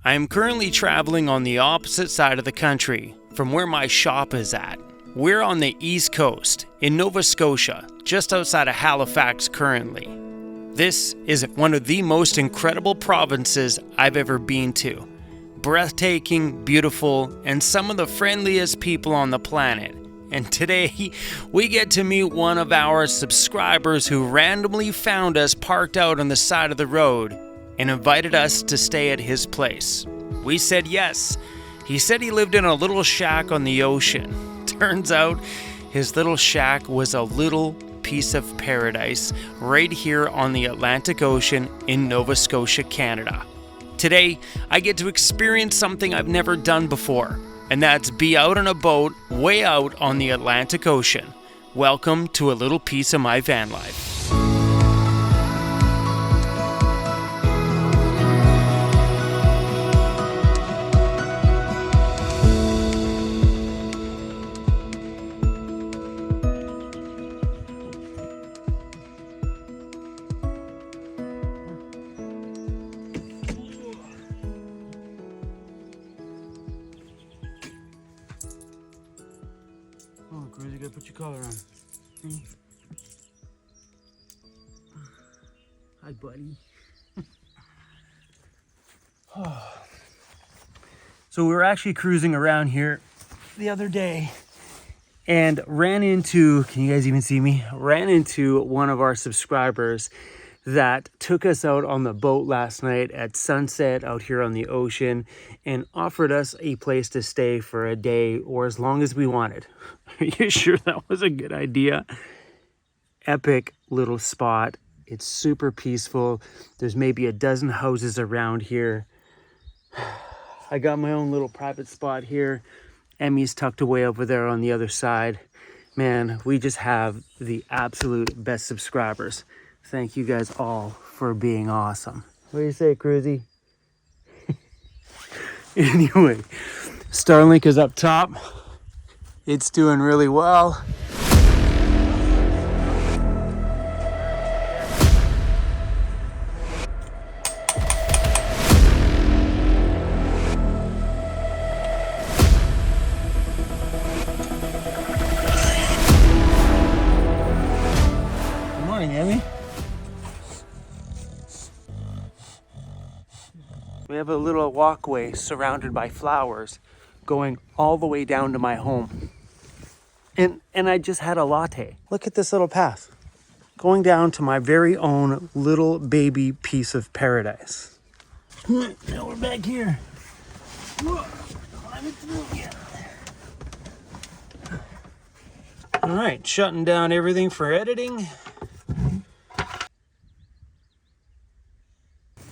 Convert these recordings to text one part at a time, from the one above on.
I am currently traveling on the opposite side of the country from where my shop is at. We're on the East Coast, in Nova Scotia, just outside of Halifax currently. This is one of the most incredible provinces I've ever been to. Breathtaking, beautiful, and some of the friendliest people on the planet. And today, we get to meet one of our subscribers who randomly found us parked out on the side of the road and invited us to stay at his place. We said yes. He said he lived in a little shack on the ocean. Turns out, his little shack was a little piece of paradise right here on the Atlantic Ocean in Nova Scotia, Canada. Today, I get to experience something I've never done before, and that's be out on a boat way out on the Atlantic Ocean. Welcome to a little piece of my van life. Oh, Cruz, you gotta put your collar on. Hi, buddy. So we were actually cruising around here the other day and ran into, can you guys even see me? Ran into one of our subscribers that took us out on the boat last night at sunset out here on the ocean and offered us a place to stay for a day or as long as we wanted. Are you sure that was a good idea? Epic little spot. It's super peaceful. There's maybe a dozen houses around here. I got my own little private spot here. Emmy's tucked away over there on the other side. Man, we just have the absolute best subscribers. Thank you guys all for being awesome. What do you say, Cruzy? Anyway, Starlink is up top. It's doing really well. Good morning, Emmy. We have a little walkway surrounded by flowers going all the way down to my home. And I just had a latte. Look at this little path going down to my very own little baby piece of paradise. Now we're back here. Climbing through again. All right, shutting down everything for editing.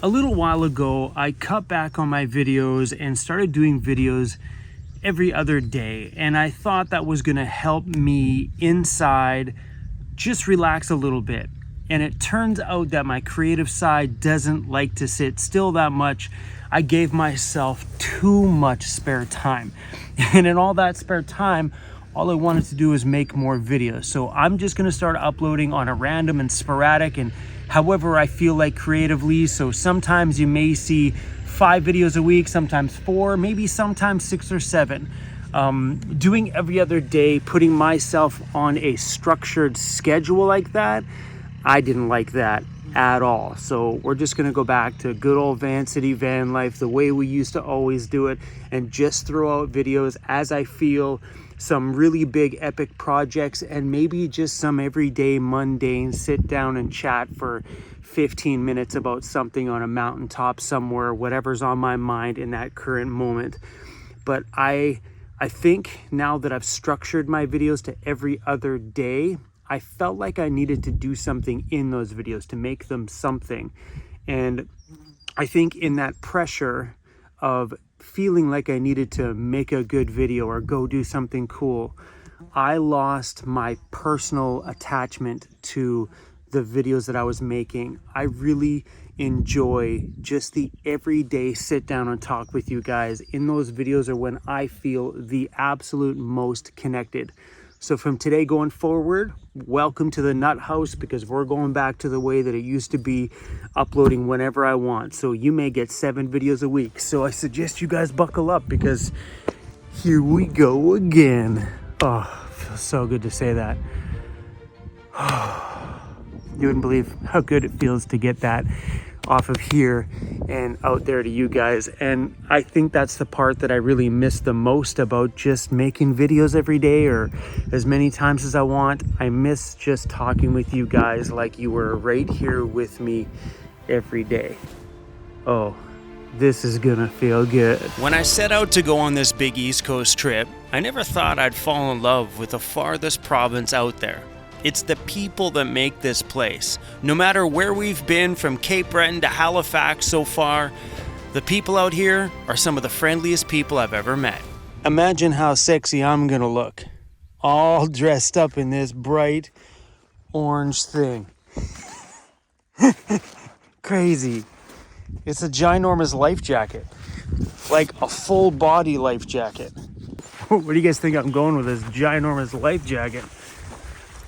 A little while ago, I cut back on my videos and started doing videos every other day. And I thought that was gonna help me inside just relax a little bit. And it turns out that my creative side doesn't like to sit still that much. I gave myself too much spare time. And in all that spare time, all I wanted to do is make more videos. So I'm just gonna start uploading on a random and sporadic and however I feel like creatively. So sometimes you may see 5 videos a week, sometimes 4, maybe sometimes 6 or 7. Doing every other day, putting myself on a structured schedule like that, I didn't like that at all. So we're just gonna go back to good old Vancity Vanlife, the way we used to always do it, and just throw out videos as I feel, some really big epic projects, and maybe just some everyday mundane sit down and chat for 15 minutes about something on a mountaintop somewhere, whatever's on my mind in that current moment. But I think now that I've structured my videos to every other day, I felt like I needed to do something in those videos to make them something. And I think in that pressure of feeling like I needed to make a good video or go do something cool, I lost my personal attachment to the videos that I was making. I really enjoy just the everyday sit down and talk with you guys. In those videos are when I feel the absolute most connected. So from today going forward, welcome to the Nut House, because we're going back to the way that it used to be, uploading whenever I want. So you may get 7 videos a week. So I suggest you guys buckle up, because here we go again. Oh, feels so good to say that. You wouldn't believe how good it feels to get that off of here and out there to you guys. And I think that's the part that I really miss the most about just making videos every day, or as many times as I want. I miss just talking with you guys like you were right here with me every day. Oh, this is gonna feel good. When I set out to go on this big East Coast trip, I never thought I'd fall in love with the farthest province out there. It's the people that make this place. No matter where we've been, from Cape Breton to Halifax so far, the people out here are some of the friendliest people I've ever met. Imagine how sexy I'm gonna look, all dressed up in this bright orange thing. Crazy. It's a ginormous life jacket, like a full body life jacket. Where do you guys think I'm going with this ginormous life jacket?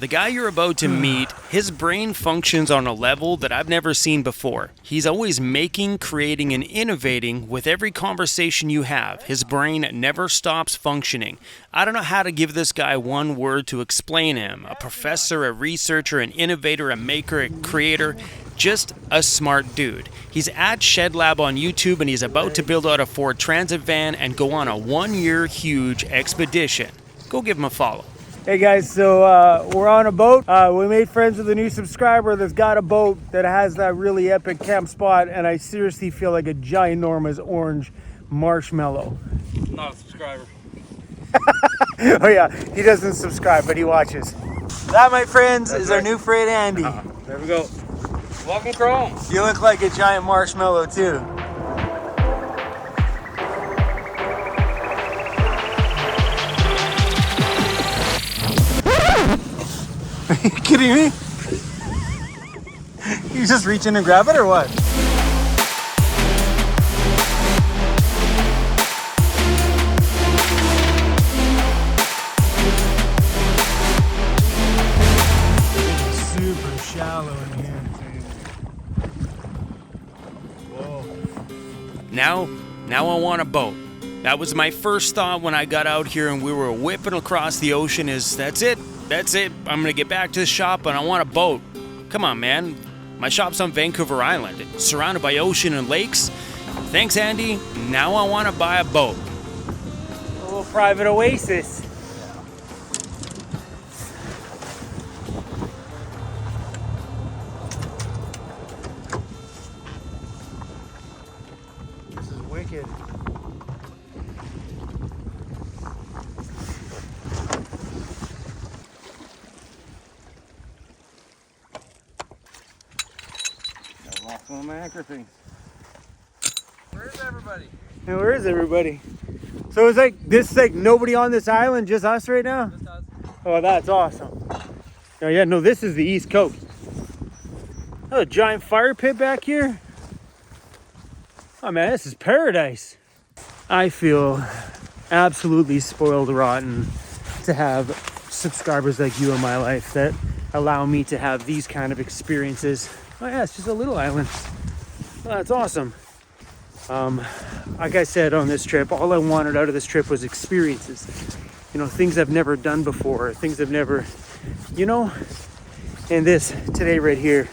The guy you're about to meet, his brain functions on a level that I've never seen before. He's always making, creating, and innovating with every conversation you have. His brain never stops functioning. I don't know how to give this guy one word to explain him. A professor, a researcher, an innovator, a maker, a creator. Just a smart dude. He's at Shed Lab on YouTube, and he's about to build out a Ford Transit van and go on a 1-year huge expedition. Go give him a follow. Hey guys, so we're on a boat. We made friends with a new subscriber that's got a boat that has that really epic camp spot, and I seriously feel like a ginormous orange marshmallow. Not a subscriber. Oh yeah, he doesn't subscribe, but he watches. That, my friends, is our new friend Andy. There we go. Welcome, Chrome. You look like a giant marshmallow too. Are you kidding me? You just reach in and grab it or what? Super shallow in here. Whoa. Now I want a boat. That was my first thought when I got out here and we were whipping across the ocean. That's it. I'm gonna get back to the shop and I want a boat. Come on, man. My shop's on Vancouver Island, surrounded by ocean and lakes. Thanks, Andy. Now I want to buy a boat. A little private oasis. This is wicked. One of my anchor things. Where's everybody? Hey, where is everybody? So it's like this, like nobody on this island, just us right now? Just us. Oh, that's awesome. Oh yeah, no, this is the East Coast. Oh, a giant fire pit back here. Oh man, this is paradise. I feel absolutely spoiled rotten to have subscribers like you in my life that allow me to have these kind of experiences. Oh yeah, it's just a little island. Well, that's awesome. Like I said on this trip, all I wanted out of this trip was experiences. You know, things I've never done before, things I've never, you know, and this today right here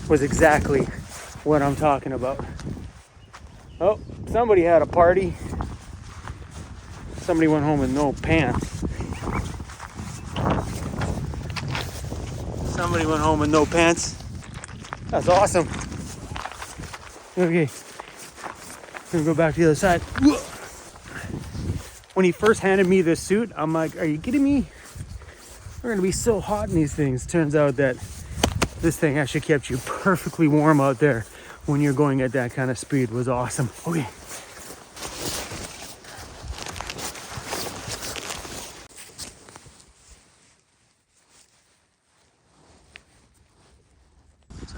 was exactly what I'm talking about. Oh, somebody had a party. Somebody went home with no pants. Somebody went home with no pants. That's awesome. Okay, gonna go back to the other side. When he first handed me this suit, I'm like, are you kidding me? We're gonna be so hot in these things. Turns out that this thing actually kept you perfectly warm out there when you're going at that kind of speed. It was awesome. Okay.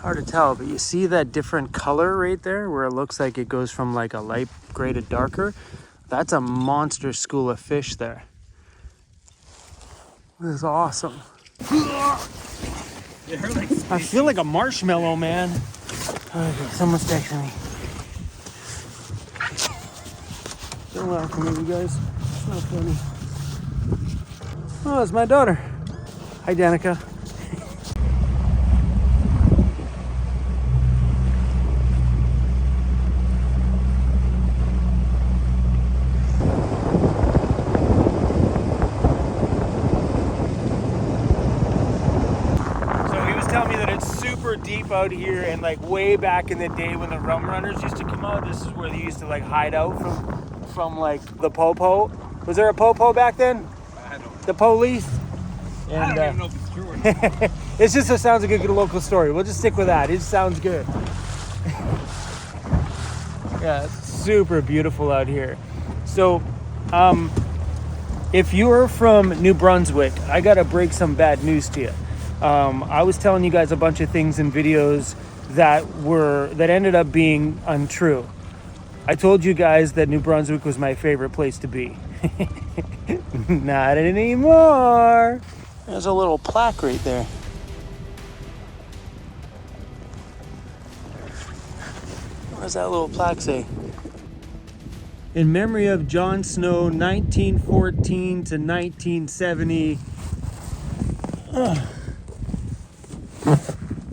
Hard to tell, but you see that different color right there where it looks like it goes from like a light gray to darker? That's a monster school of fish there. This is awesome. I feel like a marshmallow, man. Okay, someone's texting me. Don't laugh at me, you guys. It's not funny. Oh, it's my daughter. Hi, Danica. Tell me that it's super deep out here, and like way back in the day when the rum runners used to come out, this is where they used to like hide out from like the popo. Was there a popo back then? I don't know. The police? And, I don't even know if it's true or not. It's just, it sounds like a good local story. We'll just stick with that. It sounds good. Yeah, it's super beautiful out here. So, if you're from New Brunswick, I gotta break some bad news to you. I was telling you guys a bunch of things in videos that ended up being untrue. I told you guys that New Brunswick was my favorite place to be. Not anymore. There's a little plaque right there. What does that little plaque say? In memory of Jon Snow, 1914 to 1970.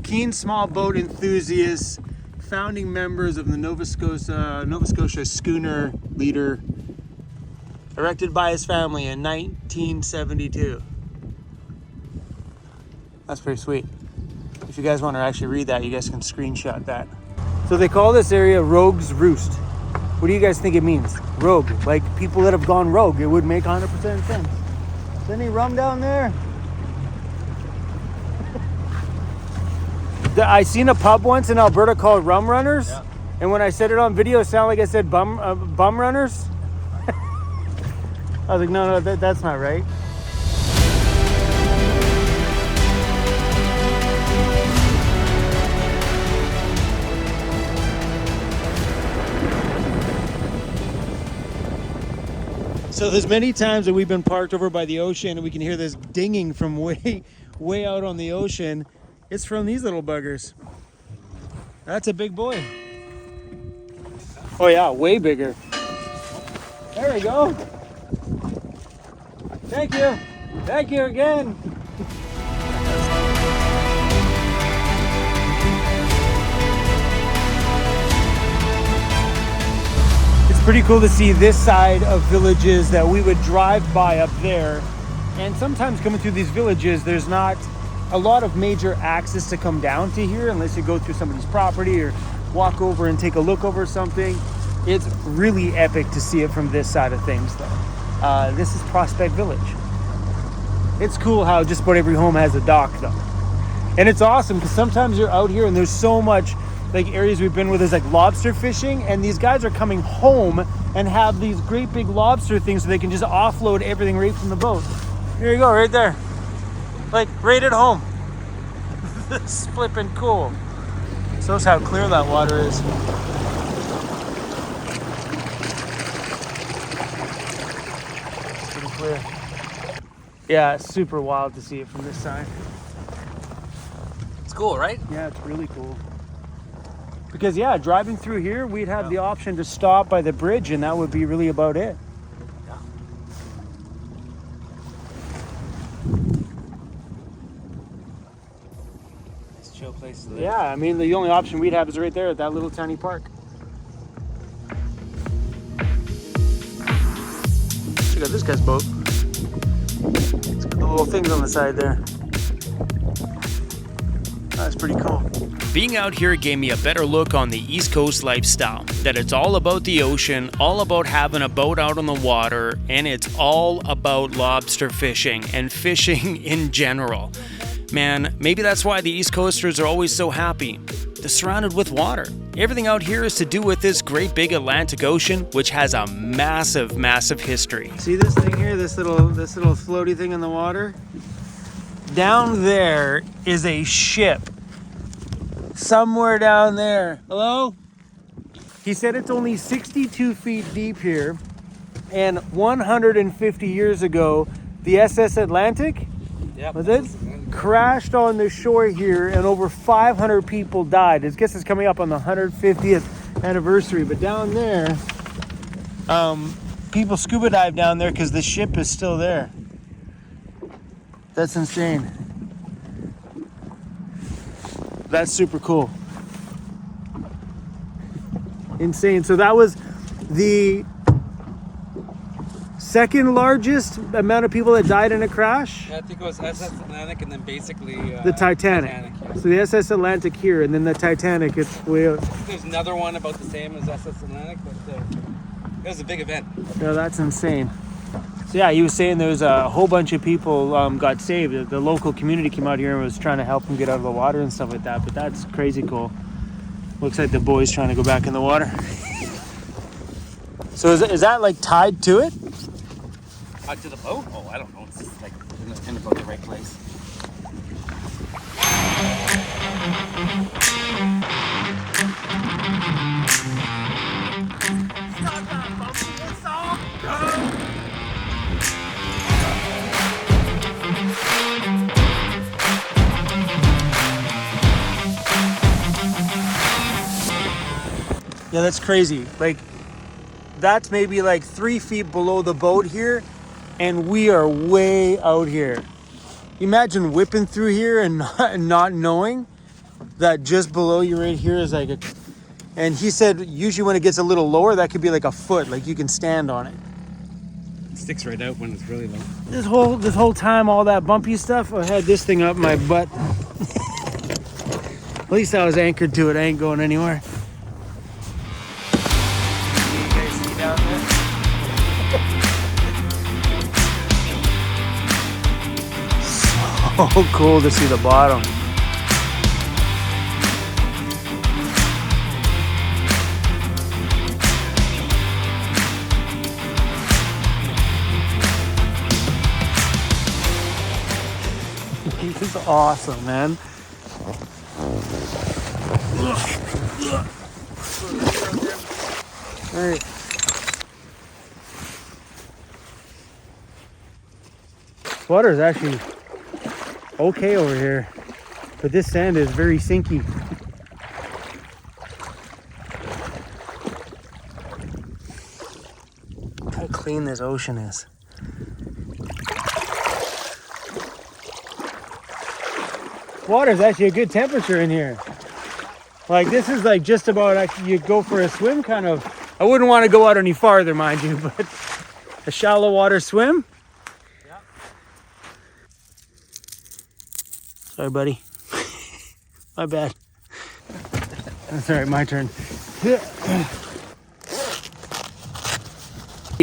Keen small boat enthusiasts, founding members of the Nova Scotia schooner leader, erected by his family in 1972. That's pretty sweet. If you guys want to actually read that, you guys can screenshot that. So they call this area Rogue's Roost. What do you guys think it means? Rogue, like people that have gone rogue. It would make 100% sense. Is there any rum down there? I seen a pub once in Alberta called Rum Runners, yeah. And when I said it on video, it sounded like I said bum runners. I was like, no, that's not right. So there's many times that we've been parked over by the ocean and we can hear this dinging from way out on the ocean. It's from these little buggers. That's a big boy. Oh yeah, way bigger. There we go. Thank you. Thank you again. It's pretty cool to see this side of villages that we would drive by up there. And sometimes coming through these villages, there's not a lot of major access to come down to here unless you go through somebody's property or walk over and take a look over something. It's really epic to see it from this side of things though. This is Prospect Village. It's cool how just about every home has a dock though. And it's awesome because sometimes you're out here and there's so much, like areas we've been with is like lobster fishing, and these guys are coming home and have these great big lobster things so they can just offload everything right from the boat. Here you go, right there. Like right at home. This is flipping cool. Shows how clear that water is. It's pretty clear. Yeah, it's super wild to see it from this side. It's cool, right? Yeah, it's really cool. Because yeah, driving through here, we'd have the option to stop by the bridge and that would be really about it. Yeah. It's chill place to live. Yeah, I mean, the only option we'd have is right there at that little tiny park. Check out this guy's boat. It's got the little things on the side there. That's pretty cool. Being out here gave me a better look on the East Coast lifestyle, that it's all about the ocean, all about having a boat out on the water, and it's all about lobster fishing and fishing in general. Man, maybe that's why the East Coasters are always so happy. They're surrounded with water. Everything out here is to do with this great big Atlantic Ocean, which has a massive, massive history. See this thing here, this little floaty thing in the water? Down there is a ship. Somewhere down there. Hello? He said it's only 62 feet deep here, and 150 years ago, the SS Atlantic Yep. Was it? Crashed on the shore here, and over 500 people died. I guess it's coming up on the 150th anniversary. But down there, people scuba dive down there because the ship is still there. That's insane. That's super cool. Insane. So that was the second largest amount of people that died in a crash. Yeah, I think it was SS Atlantic and then basically The Titanic. yeah. So the SS Atlantic here, and then the Titanic, it's way out. There's another one about the same as SS Atlantic, but it was a big event. Yeah, that's insane. So yeah, he was saying there was a whole bunch of people got saved. The local community came out here and was trying to help them get out of the water and stuff like that. But that's crazy cool. Looks like the boy's trying to go back in the water. So is that like tied to it? To the boat? Oh, I don't know. It's just like in about the right place. Yeah, that's crazy. Like, that's maybe like 3 feet below the boat here, and we are way out here. Imagine whipping through here and not knowing that just below you right here is like a... And he said usually when it gets a little lower, that could be like a foot, like you can stand on it. It sticks right out when it's really low. This whole time, all that bumpy stuff, I had this thing up my butt. At least I was anchored to it. I ain't going anywhere. You guys see down there? So cool to see the bottom. This is awesome, man. All right. Water is actually okay over here, but this sand is very sinky. Look how clean this ocean is. Water is actually a good temperature in here. Like, this is like just about, actually, you go for a swim kind of. I wouldn't want to go out any farther, mind you, but a shallow water swim. Yeah. Sorry, buddy. My bad. That's all right, my turn.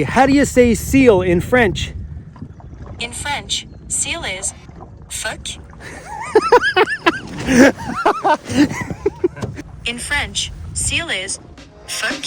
How do you say seal in French? In French, seal is fuck. In French, seal is fuck.